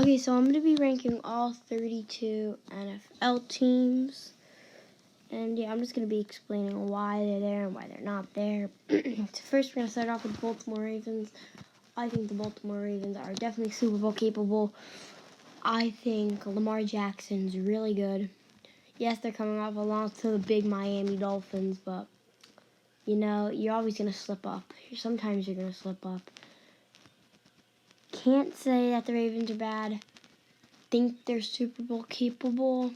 Okay, so I'm going to be ranking all 32 NFL teams. And yeah, I'm just going to be explaining why they're there and why they're not there. So first, we're going to start off with the Baltimore Ravens. I think the Baltimore Ravens are definitely Super Bowl capable. I think Lamar Jackson's really good. Yes, they're coming off a loss to the big Miami Dolphins, but, you know, you're always going to slip up. Sometimes you're going to slip up. Can't say that the Ravens are bad. Think they're Super Bowl capable.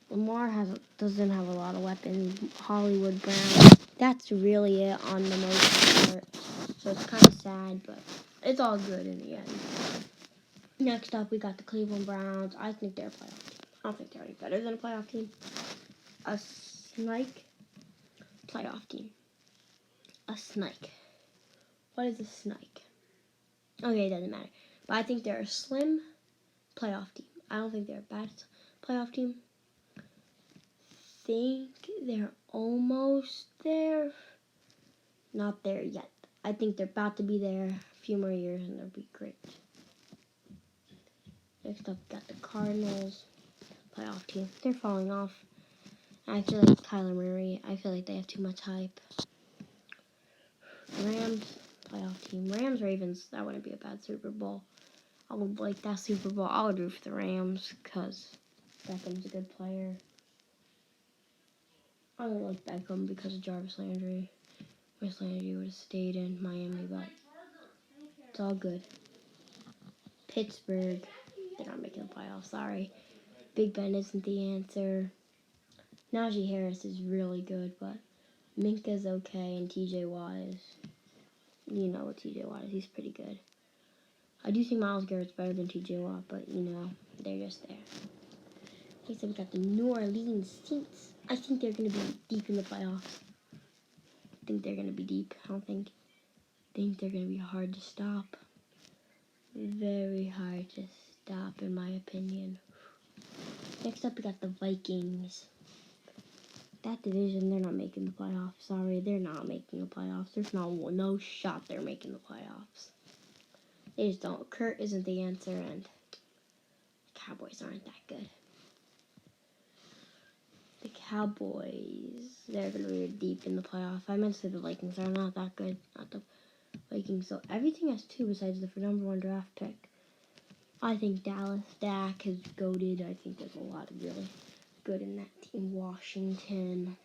Lamar doesn't have a lot of weapons. Hollywood Brown. That's really it on the most part. So it's kind of sad, but it's all good in the end. Next up, we got the Cleveland Browns. I think they're a playoff team. I don't think they're any better than a playoff team. A snake playoff team. A snake. What is a snake? Okay, it doesn't matter. But I think they're a slim playoff team. I don't think they're a bad playoff team. Think they're almost there. Not there yet. I think they're about to be there. A few more years and they'll be great. Next up, got the Cardinals playoff team. They're falling off. I feel like Kyler Murray. I feel like they have too much hype. Rams playoff team. Rams Ravens. That wouldn't be a bad Super Bowl. I would like that Super Bowl. I would root for the Rams because Beckham's a good player. I don't like Beckham because of Jarvis Landry. Jarvis Landry would have stayed in Miami, but it's all good. Pittsburgh, they're not making the playoffs. Sorry. Big Ben isn't the answer. Najee Harris is really good, but Minka's okay, and TJ Watt is, you know what TJ Watt is. He's pretty good. I do think Myles Garrett's better than TJ Watt, but, you know, they're just there. Okay, so we got the New Orleans Saints. I think they're going to be deep in the playoffs. I think they're going to be deep. I don't think they're going to be hard to stop. Very hard to stop, in my opinion. Next up, we got the Vikings. That division, they're not making the playoffs. Sorry, they're not making the playoffs. There's no shot they're making the playoffs. They just don't. Kurt isn't the answer, and the Cowboys aren't that good. The Cowboys, they're going to be deep in the playoffs. I meant to say the Vikings are not that good. Not the Vikings. So everything has two besides the number one draft pick. I think Dallas, Dak is goated. I think there's a lot of really good in that team. Washington,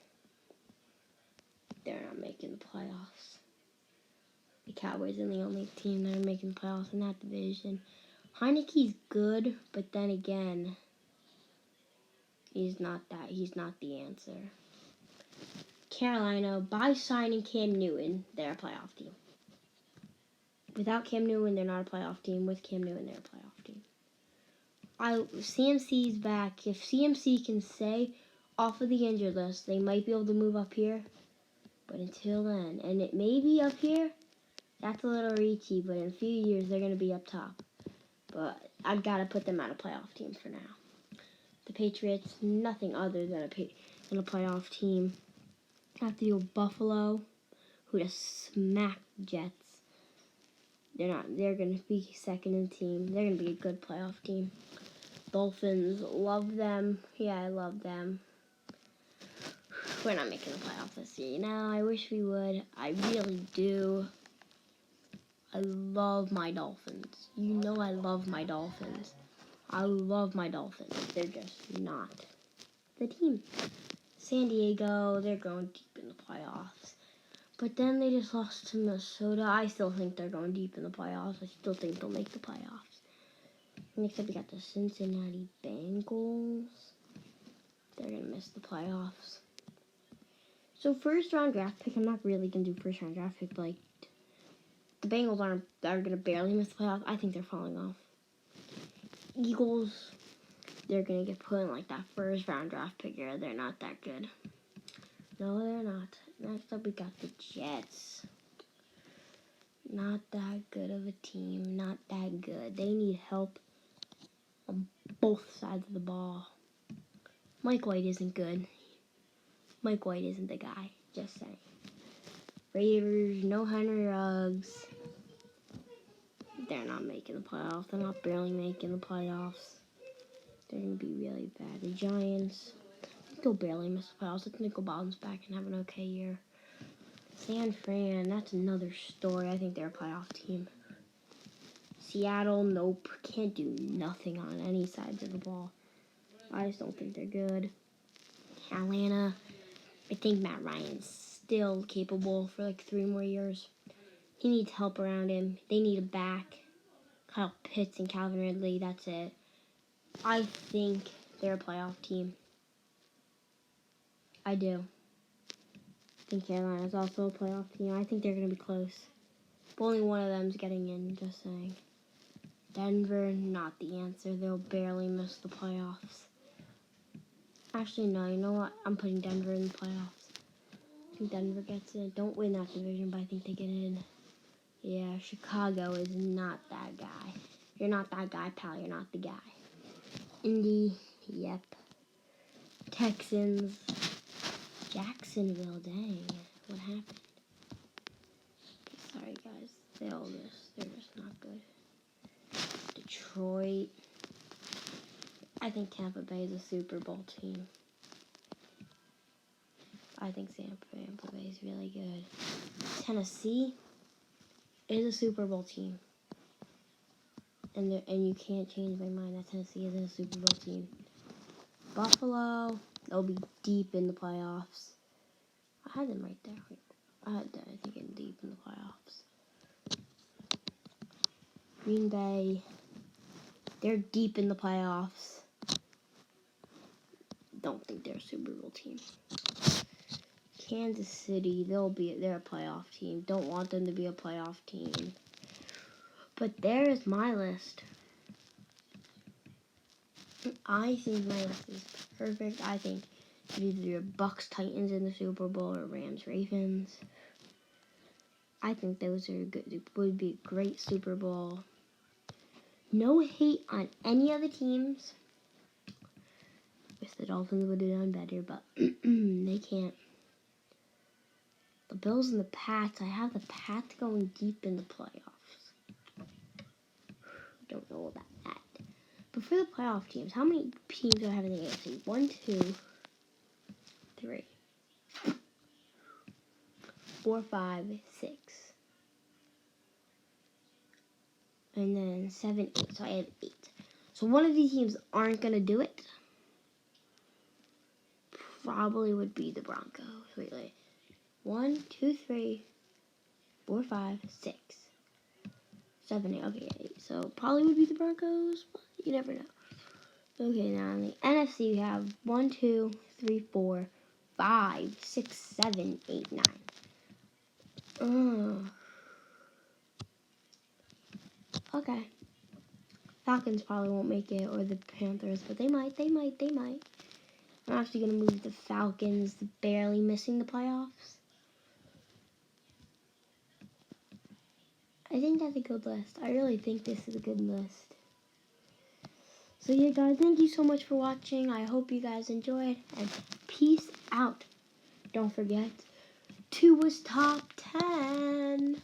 they're not making the playoffs. The Cowboys are the only team that are making the playoffs in that division. Heineke's good, but then again, he's not the answer. Carolina, by signing Cam Newton, they're a playoff team. Without Cam Newton, they're not a playoff team. With Cam Newton, they're a playoff team. CMC's back. If CMC can stay off of the injured list, they might be able to move up here. But until then, and it may be up here, that's a little reachy, but in a few years, they're going to be up top. But I've got to put them at a playoff team for now. The Patriots, nothing other than a playoff team. Have to deal with Buffalo, who just smacked Jets. They're going to be second in team. They're going to be a good playoff team. Dolphins, love them. Yeah, I love them. We're not making the playoffs this year. You know, I wish we would. I really do. I love my Dolphins. You know I love my Dolphins. I love my Dolphins. They're just not the team. San Diego, they're going deep in the playoffs. But then they just lost to Minnesota. I still think they're going deep in the playoffs. I still think they'll make the playoffs. Next up, we got the Cincinnati Bengals. They're going to miss the playoffs. So first round draft pick, I'm not really going to do first round draft pick, but like, the Bengals are going to barely miss the playoffs. I think they're falling off. Eagles, they're going to get put in like that first round draft pick era. They're not that good. No, they're not. Next up, we got the Jets. Not that good of a team. Not that good. They need help on both sides of the ball. Mike White isn't good. Mike White isn't the guy. Just saying. Raiders, no Henry Ruggs. They're not making the playoffs. They're not barely making the playoffs. They're going to be really bad. The Giants, they'll barely miss the playoffs. I think they'll bounce back and have an okay year. San Fran, that's another story. I think they're a playoff team. Seattle, nope. Can't do nothing on any sides of the ball. I just don't think they're good. Atlanta, I think Matt Ryan's still capable for like 3 more years. He needs help around him. They need a back. Kyle Pitts and Calvin Ridley, that's it. I think they're a playoff team. I do. I think Carolina's also a playoff team. I think they're going to be close. But only one of them's getting in, just saying. Denver, not the answer. They'll barely miss the playoffs. Actually, no, you know what? I'm putting Denver in the playoffs. I think Denver gets in. Don't win that division, but I think they get in. Yeah, Chicago is not that guy. You're not that guy, pal. You're not the guy. Indy, yep. Texans. Jacksonville, dang. What happened? Sorry, guys. They're just not good. Detroit. I think Tampa Bay is a Super Bowl team. I think Tampa Bay is really good. Tennessee is a Super Bowl team. And you can't change my mind that Tennessee isn't a Super Bowl team. Buffalo, they'll be deep in the playoffs. I had them right there. I had them, I think, in deep in the playoffs. Green Bay, they're deep in the playoffs. Don't think they're a Super Bowl team. Kansas City, they're a playoff team. Don't want them to be a playoff team. But there is my list. I think my list is perfect. I think it's either Bucks Titans in the Super Bowl or Rams Ravens. I think those are good. It would be a great Super Bowl. No hate on any other teams. Wish the Dolphins would have done better, but they can't. The Bills and the Pats. I have the Pats going deep in the playoffs. Don't know about that. But for the playoff teams, how many teams do I have in the AFC? 1, 2, 3, 4, 5, 6. And then 7, 8. So I have 8. So one of these teams aren't going to do it. Probably would be the Broncos. Wait. 1, 2, 3, 4, 5, 6, 7, 8. Okay, 8. So probably would be the Broncos. But you never know. Okay, now in the NFC we have 1, 2, 3, 4, 5, 6, 7, 8, 9. Okay. Falcons probably won't make it, or the Panthers, but they might. I'm actually going to move the Falcons, barely missing the playoffs. I think that's a good list. I really think this is a good list. So yeah, guys, thank you so much for watching. I hope you guys enjoyed, and peace out. Don't forget, 2 was top 10.